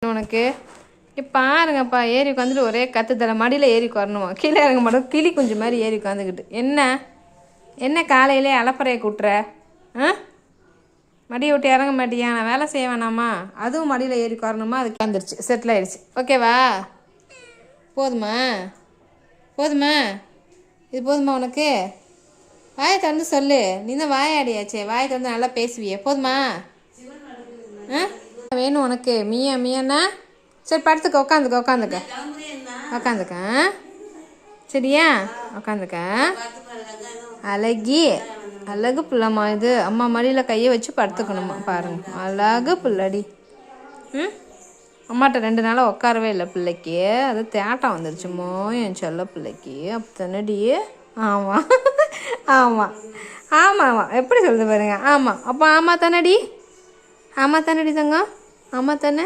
வேணும் உனக்கு? பாருங்கப்பா, ஏறி உட்காந்துட்டு ஒரே கற்றுத்தர. மடியில் ஏறி உட்காரணுமா? கீழே இறங்க மாட்டோம். கிளி குஞ்சு மாதிரி ஏறி உட்காந்துக்கிட்டு என்ன காலையிலே அலப்பறையை கூட்டுற? மடியை விட்டு இறங்க மாட்டியா? நான் வேலை செய்ய வேணாமா? அதுவும் மடியில் ஏறி உட்காரணுமா? அது உட்காந்துருச்சு, செட்டில் ஆயிடுச்சு. ஓகேவா? போதுமா? இது போதுமா உனக்கு? வாயை திறந்து சொல்லு. நீ தான் வாயாடியாச்சே, வாயை திறந்து நல்லா பேசுவியே. போதுமா? வேணும் உனக்கு? மியாண்ணா? சரி படுத்துக்க, உக்காந்துக்க. சரியா? உக்காந்துக்க. அழகு பிள்ளைம்மா இது. அம்மா மடியில் கையை வச்சு படுத்துக்கணுமா? பாருங்க, அழகு பிள்ளடி. அம்மாட்ட 2 நாளாக உட்காரவே இல்லை பிள்ளைக்கு. அது தேட்டம் வந்துருச்சுமோ என் செல்ல பிள்ளைக்கு. அப்போ தானடி? ஆமாம் எப்படி சொல்லுது பாருங்க. ஆமாம், அப்போ ஆமாம் தானடி தங்கம்? ஆமாம் தானே?